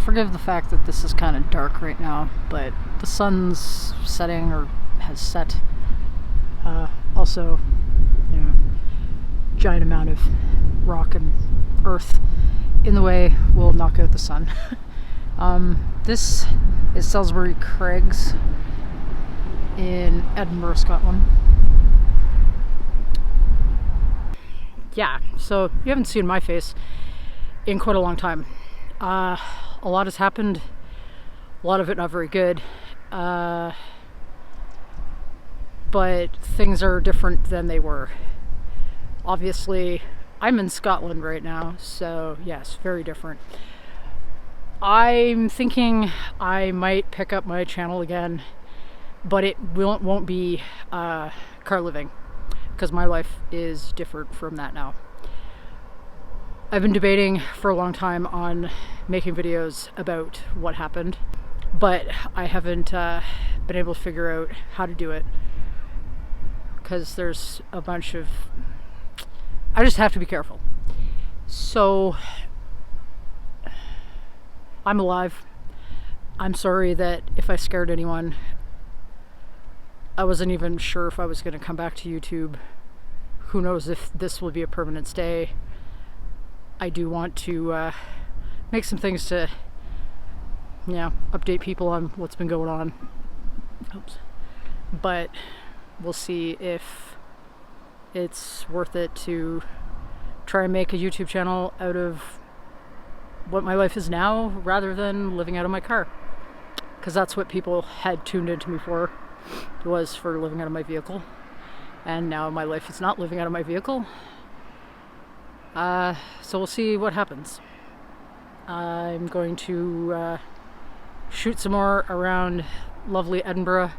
Forgive the fact that this is kind of dark right now, but the sun's setting or has set. Also, you know, giant amount of rock and earth in the way will knock out the sun. This is Salisbury Craigs in Edinburgh, Scotland. Yeah, so you haven't seen my face in quite a long time. A lot has happened, a lot of it not very good, but things are different than they were. Obviously, I'm in Scotland right now, so yes, very different. I'm thinking I might pick up my channel again, but it won't be car living, because my life is different from that now. I've been debating for a long time on making videos about what happened, but I haven't been able to figure out how to do it, because there's a bunch of... I just have to be careful. So, I'm alive. I'm sorry that if I scared anyone. I wasn't even sure if I was going to come back to YouTube. Who knows if this will be a permanent stay. I do want to make some things to, update people on what's been going on. Oops. But we'll see if it's worth it to try and make a YouTube channel out of what my life is now, rather than living out of my car. Because that's what people had tuned into me for, was for living out of my vehicle. And now my life is not living out of my vehicle. So we'll see what happens. I'm going to shoot some more around lovely Edinburgh,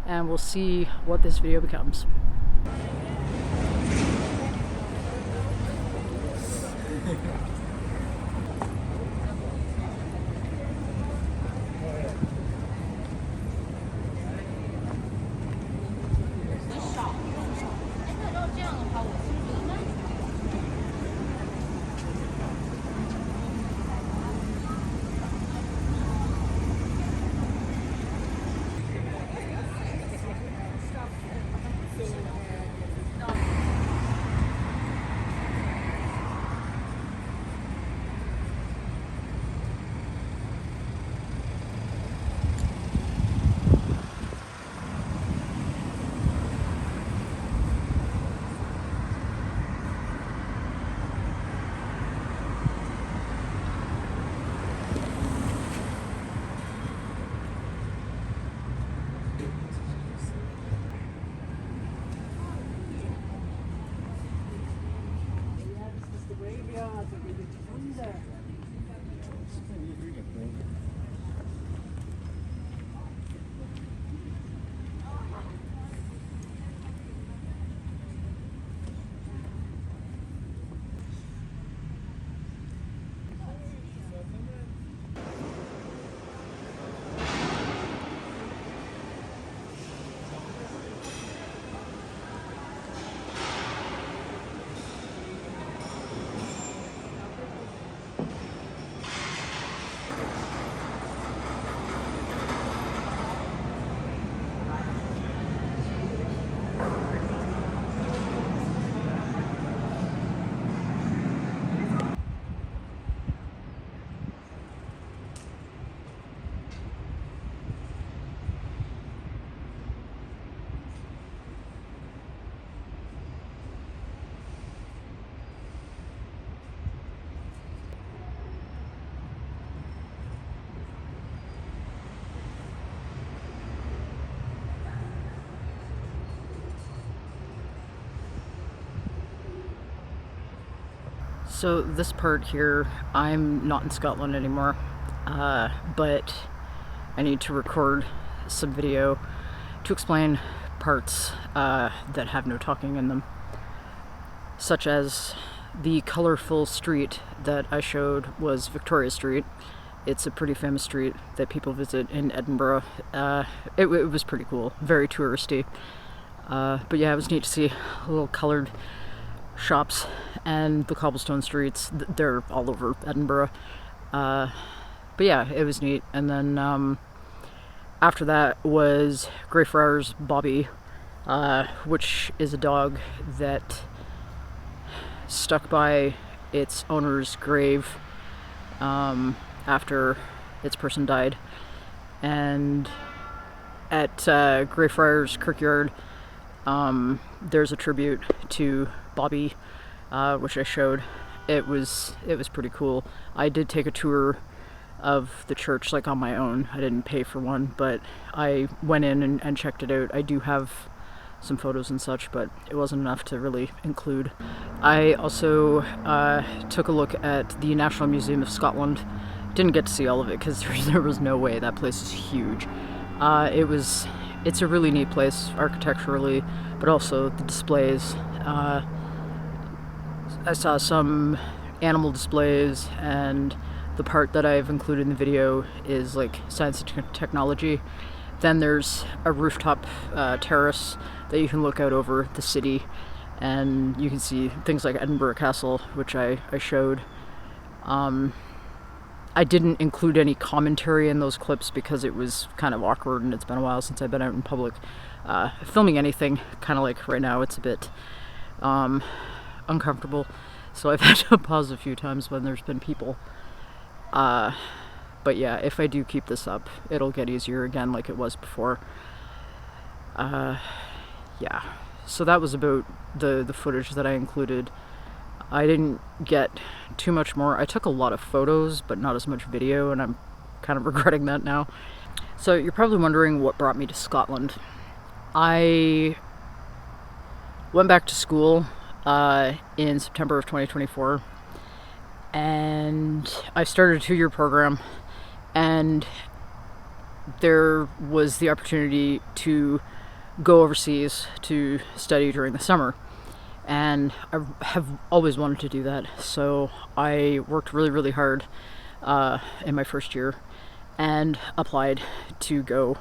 and we'll see what this video becomes. So this part here, I'm not in Scotland anymore, but I need to record some video to explain parts that have no talking in them, such as the colorful street that I showed was Victoria Street. It's a pretty famous street that people visit in Edinburgh. It was pretty cool, very touristy. But yeah, it was neat to see little colored shops and the cobblestone streets. They're all over Edinburgh. But yeah, it was neat. And then after that was Greyfriars Bobby, which is a dog that stuck by its owner's grave after its person died. And at Greyfriars Kirkyard, there's a tribute to Bobby, which I showed. It was pretty cool. I did take a tour of the church, like, on my own. I didn't pay for one, but I went in and checked it out. I do have some photos and such, but it wasn't enough to really include. I also took a look at the National Museum of Scotland. Didn't get to see all of it because there was no way. That place is huge. It's a really neat place architecturally, but also the displays. I saw some animal displays, and the part that I've included in the video is like science and technology. Then there's a rooftop terrace that you can look out over the city, and you can see things like Edinburgh Castle, which I showed. I didn't include any commentary in those clips because it was kind of awkward, and it's been a while since I've been out in public filming anything. Kind of like right now, it's a bit uncomfortable, so I've had to pause a few times when there's been people. But yeah, if I do keep this up, it'll get easier again like it was before. Yeah, so that was about the footage that I included. I didn't get too much more. I took a lot of photos, but not as much video, and I'm kind of regretting that now. So you're probably wondering what brought me to Scotland. I went back to school in September of 2024, and I started a 2-year program, and there was the opportunity to go overseas to study during the summer. And I have always wanted to do that, so I worked really, really hard in my first year and applied to go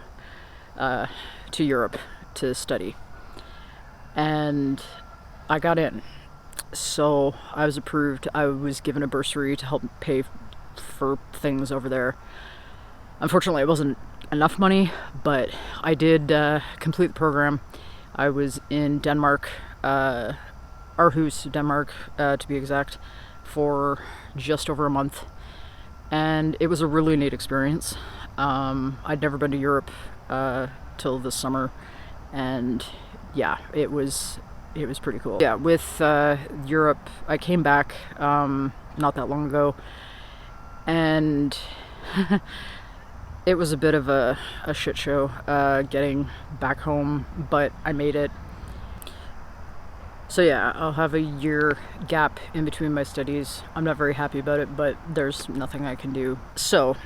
to Europe to study. And I got in. So I was approved. I was given a bursary to help pay for things over there. Unfortunately, it wasn't enough money, but I did complete the program. I was in Denmark, Aarhus, Denmark, to be exact, for just over a month, and it was a really neat experience. I'd never been to Europe till this summer, and yeah, it was pretty cool. Yeah, with Europe, I came back not that long ago, and it was a bit of a shit show getting back home, but I made it. So yeah, I'll have a year gap in between my studies. I'm not very happy about it, but there's nothing I can do. So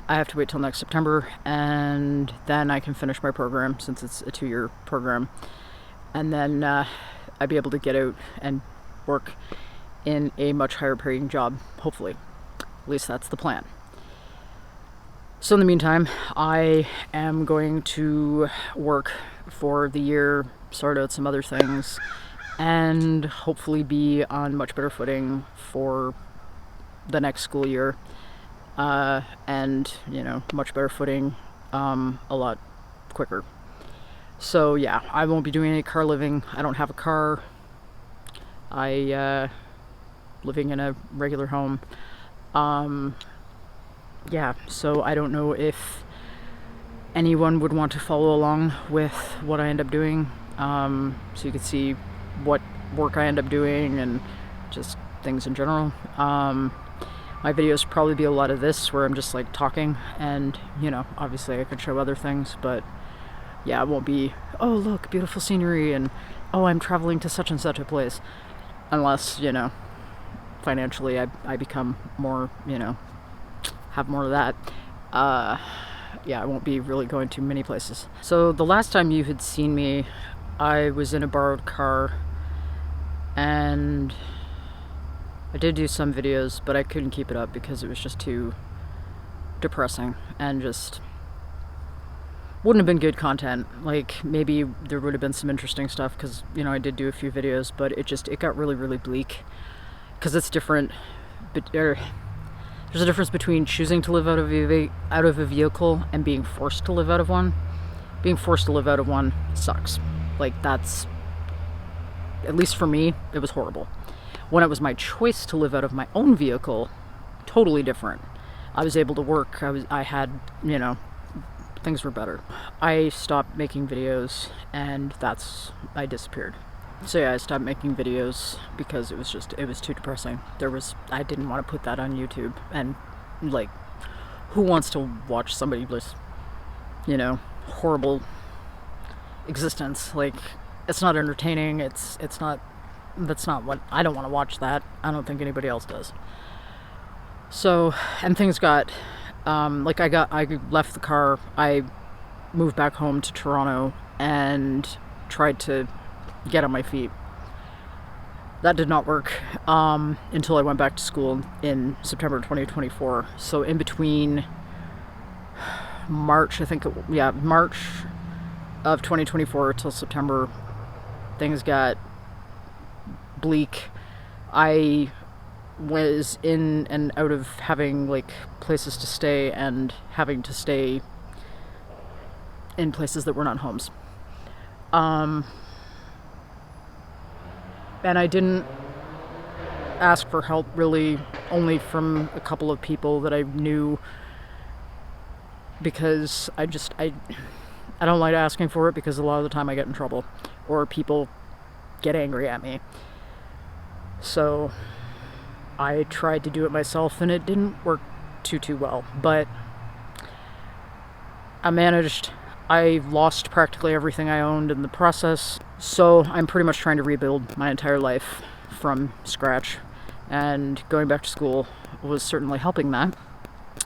I have to wait till next September, and then I can finish my program, since it's a 2-year program. And then I'd be able to get out and work in a much higher paying job, hopefully. At least that's the plan. So in the meantime, I am going to work for the year, sort out some other things, and hopefully be on much better footing for the next school year. And, you know, much better footing a lot quicker. So yeah, I won't be doing any car living. I don't have a car. Living in a regular home. Yeah, so I don't know if anyone would want to follow along with what I end up doing. So you can see what work I end up doing and just things in general. My videos probably be a lot of this, where I'm just like talking, and, you know, obviously I could show other things, but yeah, it won't be, oh look, beautiful scenery, and oh, I'm traveling to such and such a place. Unless, you know, financially I become more, you know, have more of that. Yeah, I won't be really going to many places. So the last time you had seen me, I was in a borrowed car, and I did do some videos, but I couldn't keep it up because it was just too depressing, and just wouldn't have been good content. Like, maybe there would have been some interesting stuff, because, you know, I did do a few videos, but it got really, really bleak, because it's different, but There's a difference between choosing to live out of a vehicle and being forced to live out of one. Being forced to live out of one sucks. Like, that's, at least for me, it was horrible. When it was my choice to live out of my own vehicle, totally different. I was able to work. I had, things were better. I stopped making videos, and I disappeared. So yeah, I stopped making videos because it was too depressing. I didn't want to put that on YouTube, and like, who wants to watch somebody just, horrible existence? Like, it's not entertaining. That's not what, I don't want to watch that. I don't think anybody else does. So, and things got, I left the car, I moved back home to Toronto and tried to get on my feet. That did not work until I went back to school in September 2024. So in between March, March of 2024 till September, things got bleak. I was in and out of having like places to stay and having to stay in places that were not homes. And I didn't ask for help really, only from a couple of people that I knew, because I don't like asking for it, because a lot of the time I get in trouble or people get angry at me. So I tried to do it myself, and it didn't work too well, but I managed. I lost practically everything I owned in the process, so I'm pretty much trying to rebuild my entire life from scratch, and going back to school was certainly helping that.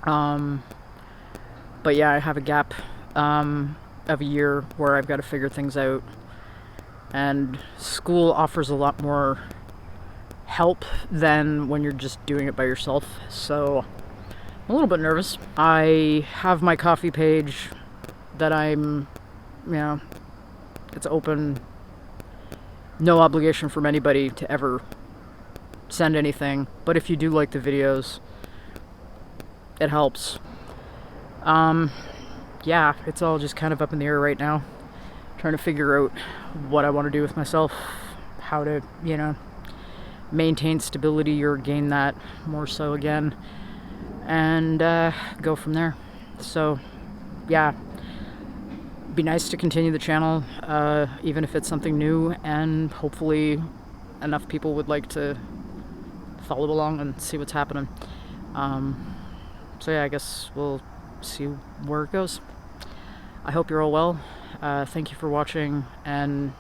But yeah, I have a gap of a year where I've got to figure things out, and school offers a lot more help than when you're just doing it by yourself, so I'm a little bit nervous. I have my Ko-fi page that it's open, no obligation from anybody to ever send anything, but if you do like the videos, it helps. Yeah, it's all just kind of up in the air right now, trying to figure out what I want to do with myself, how to, maintain stability or gain that more so again, and go from there. So yeah, be nice to continue the channel, even if it's something new, and hopefully enough people would like to follow along and see what's happening. So yeah, I guess we'll see where it goes. I hope you're all well. Thank you for watching, and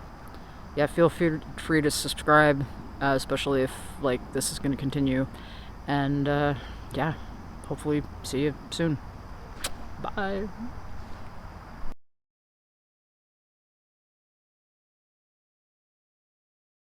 yeah, feel free to subscribe, especially if this is going to continue, and yeah, hopefully see you soon. Bye.